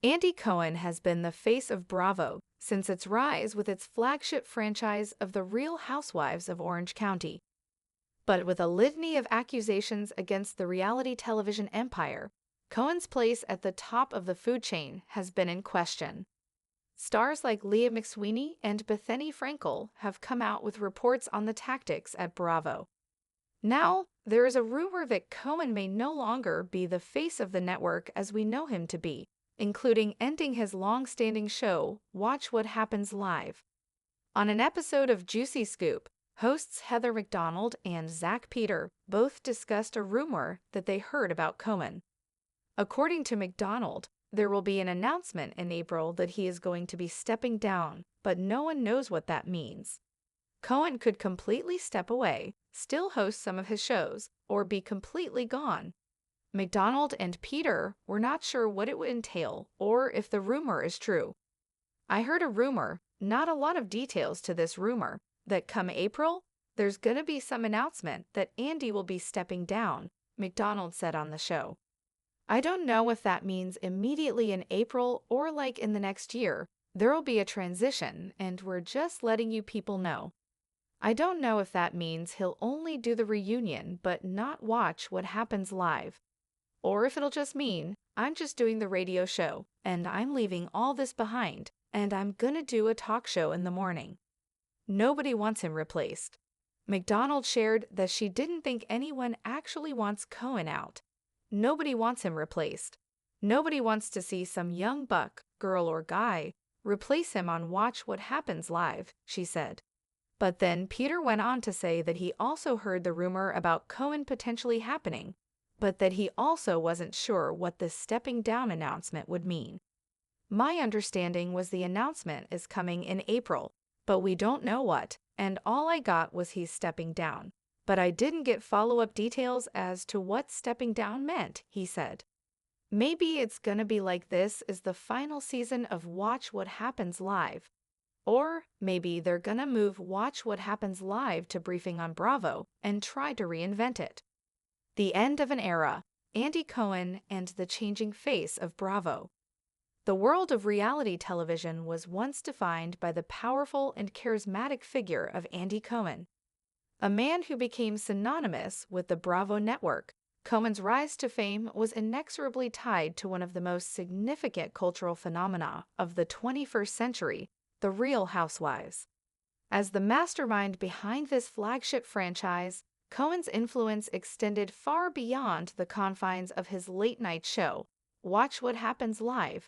Andy Cohen has been the face of Bravo since its rise with its flagship franchise of The Real Housewives of Orange County. But with a litany of accusations against the reality television empire, Cohen's place at the top of the food chain has been in question. Stars like Leah McSweeney and Bethany Frankel have come out with reports on the tactics at Bravo. Now, there is a rumor that Cohen may no longer be the face of the network as we know him to be, including ending his long-standing show, Watch What Happens Live. On an episode of Juicy Scoop, hosts Heather McDonald and Zach Peter both discussed a rumor that they heard about Cohen. According to McDonald, there will be an announcement in April that he is going to be stepping down, but no one knows what that means. Cohen could completely step away, still host some of his shows, or be completely gone. McDonald and Peter were not sure what it would entail or if the rumor is true. I heard a rumor, not a lot of details to this rumor, that come April, there's gonna be some announcement that Andy will be stepping down, McDonald said on the show. I don't know if that means immediately in April or like in the next year. There'll be a transition, and we're just letting you people know. I don't know if that means he'll only do the reunion but not watch what happens live. Or if it'll just mean, I'm just doing the radio show, and I'm leaving all this behind, and I'm gonna do a talk show in the morning. Nobody wants him replaced. McDonald shared that she didn't think anyone actually wants Cohen out. Nobody wants him replaced. Nobody wants to see some young buck, girl or guy, replace him on Watch What Happens Live, she said. But then Peter went on to say that he also heard the rumor about Cohen potentially happening, but that he also wasn't sure what this stepping down announcement would mean. My understanding was the announcement is coming in April, but we don't know what, and all I got was he's stepping down. But I didn't get follow-up details as to what stepping down meant, he said. Maybe it's gonna be like this is the final season of Watch What Happens Live. Or maybe they're gonna move Watch What Happens Live to Briefing on Bravo and try to reinvent it. The end of an era, Andy Cohen and the changing face of Bravo. The world of reality television was once defined by the powerful and charismatic figure of Andy Cohen, a man who became synonymous with the Bravo network. Cohen's rise to fame was inexorably tied to one of the most significant cultural phenomena of the 21st century, The Real Housewives. As the mastermind behind this flagship franchise, Cohen's influence extended far beyond the confines of his late-night show, Watch What Happens Live.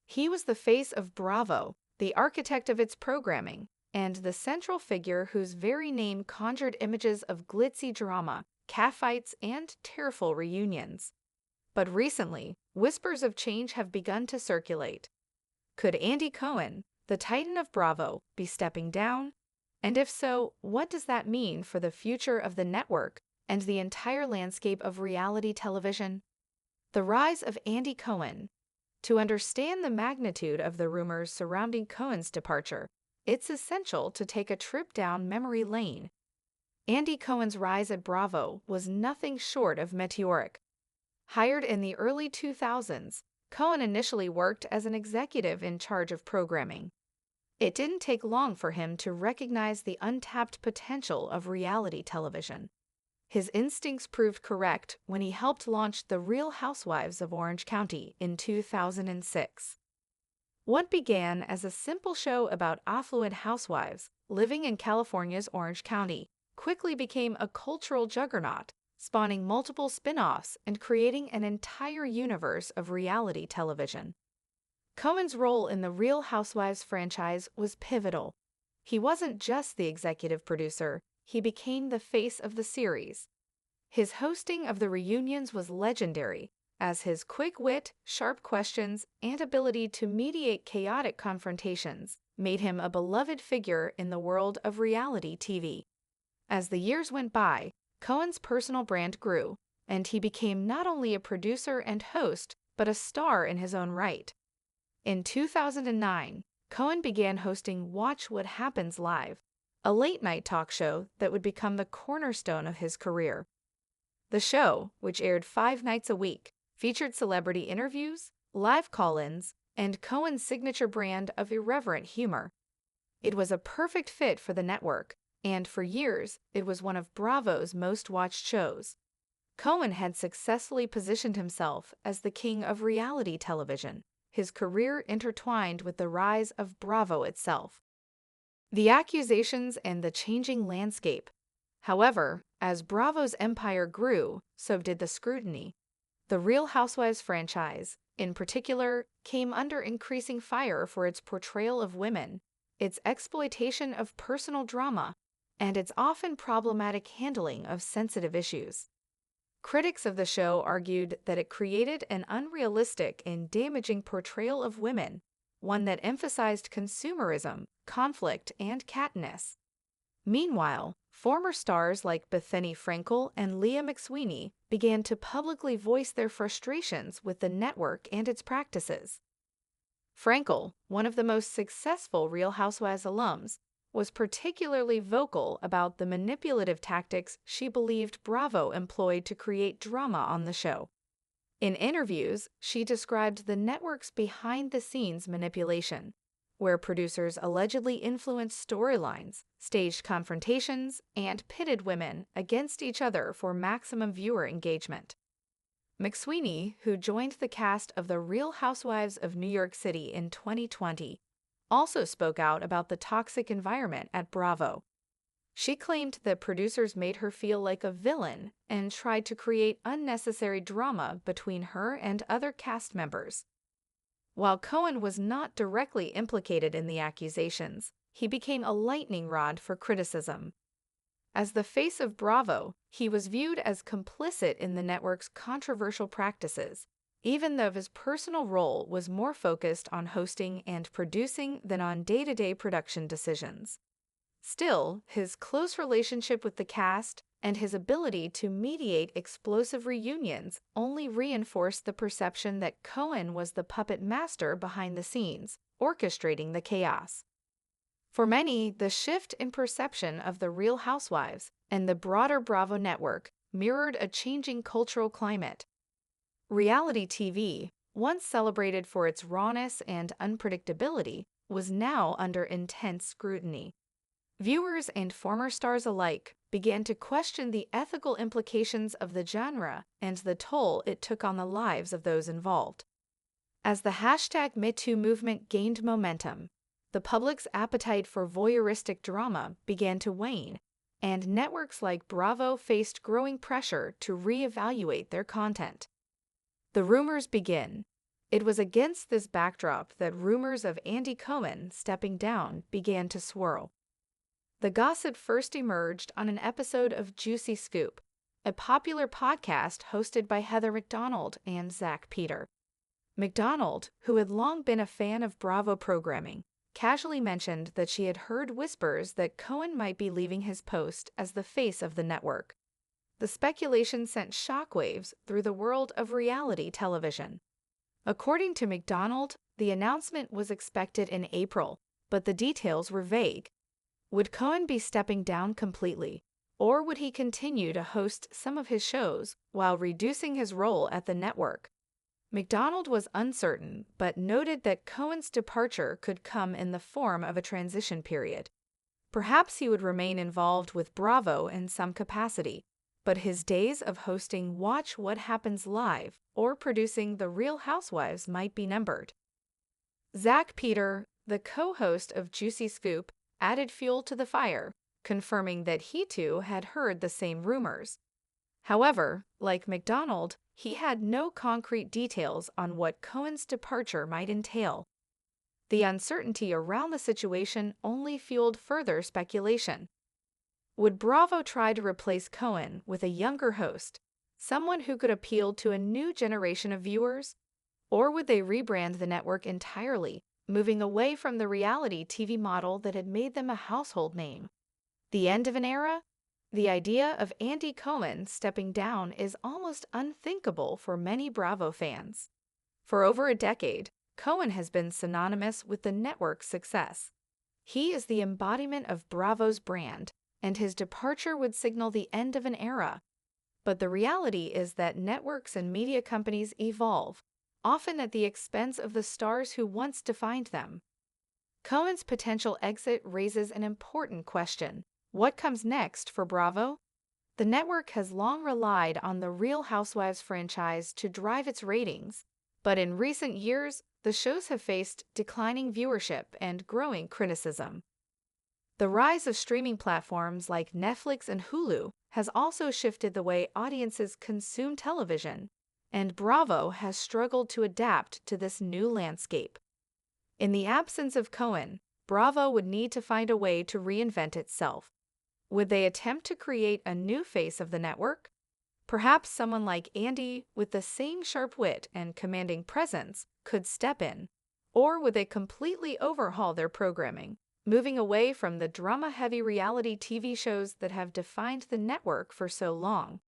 He was the face of Bravo, the architect of its programming, and the central figure whose very name conjured images of glitzy drama, catfights, and tearful reunions. But recently, whispers of change have begun to circulate. Could Andy Cohen, the titan of Bravo, be stepping down? And if so, what does that mean for the future of the network and the entire landscape of reality television? The rise of Andy Cohen. To understand the magnitude of the rumors surrounding Cohen's departure, it's essential to take a trip down memory lane. Andy Cohen's rise at Bravo was nothing short of meteoric. Hired in the early 2000s, Cohen initially worked as an executive in charge of programming. It didn't take long for him to recognize the untapped potential of reality television. His instincts proved correct when he helped launch The Real Housewives of Orange County in 2006. What began as a simple show about affluent housewives living in California's Orange County quickly became a cultural juggernaut, spawning multiple spin-offs and creating an entire universe of reality television. Cohen's role in the Real Housewives franchise was pivotal. He wasn't just the executive producer, he became the face of the series. His hosting of the reunions was legendary, as his quick wit, sharp questions, and ability to mediate chaotic confrontations made him a beloved figure in the world of reality TV. As the years went by, Cohen's personal brand grew, and he became not only a producer and host, but a star in his own right. In 2009, Cohen began hosting Watch What Happens Live, a late-night talk show that would become the cornerstone of his career. The show, which aired 5 nights a week, featured celebrity interviews, live call-ins, and Cohen's signature brand of irreverent humor. It was a perfect fit for the network, and for years, it was one of Bravo's most watched shows. Cohen had successfully positioned himself as the king of reality television, his career intertwined with the rise of Bravo itself. The accusations and the changing landscape. However, as Bravo's empire grew, so did the scrutiny. The Real Housewives franchise, in particular, came under increasing fire for its portrayal of women, its exploitation of personal drama, and its often problematic handling of sensitive issues. Critics of the show argued that it created an unrealistic and damaging portrayal of women, one that emphasized consumerism, conflict, and catness. Meanwhile, former stars like Bethany Frankel and Leah McSweeney began to publicly voice their frustrations with the network and its practices. Frankel, one of the most successful Real Housewives alums, was particularly vocal about the manipulative tactics she believed Bravo employed to create drama on the show. In interviews, she described the network's behind-the-scenes manipulation, where producers allegedly influenced storylines, staged confrontations, and pitted women against each other for maximum viewer engagement. McSweeney, who joined the cast of The Real Housewives of New York City in 2020, also spoke out about the toxic environment at Bravo. She claimed that producers made her feel like a villain and tried to create unnecessary drama between her and other cast members. While Cohen was not directly implicated in the accusations, he became a lightning rod for criticism. As the face of Bravo, he was viewed as complicit in the network's controversial practices, even though his personal role was more focused on hosting and producing than on day-to-day production decisions. Still, his close relationship with the cast and his ability to mediate explosive reunions only reinforced the perception that Cohen was the puppet master behind the scenes, orchestrating the chaos. For many, the shift in perception of The Real Housewives and the broader Bravo network mirrored a changing cultural climate. Reality TV, once celebrated for its rawness and unpredictability, was now under intense scrutiny. Viewers and former stars alike began to question the ethical implications of the genre and the toll it took on the lives of those involved. As the #MeToo movement gained momentum, the public's appetite for voyeuristic drama began to wane, and networks like Bravo faced growing pressure to reevaluate their content. The rumors begin. It was against this backdrop that rumors of Andy Cohen stepping down began to swirl. The gossip first emerged on an episode of Juicy Scoop, a popular podcast hosted by Heather McDonald and Zach Peter. McDonald, who had long been a fan of Bravo programming, casually mentioned that she had heard whispers that Cohen might be leaving his post as the face of the network. The speculation sent shockwaves through the world of reality television. According to McDonald, the announcement was expected in April, but the details were vague. Would Cohen be stepping down completely, or would he continue to host some of his shows while reducing his role at the network? McDonald was uncertain, but noted that Cohen's departure could come in the form of a transition period. Perhaps he would remain involved with Bravo in some capacity, but his days of hosting Watch What Happens Live or producing The Real Housewives might be numbered. Zach Peter, the co-host of Juicy Scoop, added fuel to the fire, confirming that he too had heard the same rumors. However, like McDonald, he had no concrete details on what Cohen's departure might entail. The uncertainty around the situation only fueled further speculation. Would Bravo try to replace Cohen with a younger host, someone who could appeal to a new generation of viewers? Or would they rebrand the network entirely, moving away from the reality TV model that had made them a household name? The end of an era? The idea of Andy Cohen stepping down is almost unthinkable for many Bravo fans. For over a decade, Cohen has been synonymous with the network's success. He is the embodiment of Bravo's brand, and his departure would signal the end of an era. But the reality is that networks and media companies evolve, often at the expense of the stars who once defined them. Cohen's potential exit raises an important question. What comes next for Bravo? The network has long relied on the Real Housewives franchise to drive its ratings, but in recent years, the shows have faced declining viewership and growing criticism. The rise of streaming platforms like Netflix and Hulu has also shifted the way audiences consume television, and Bravo has struggled to adapt to this new landscape. In the absence of Cohen, Bravo would need to find a way to reinvent itself. Would they attempt to create a new face of the network? Perhaps someone like Andy, with the same sharp wit and commanding presence, could step in. Or would they completely overhaul their programming, moving away from the drama-heavy reality TV shows that have defined the network for so long?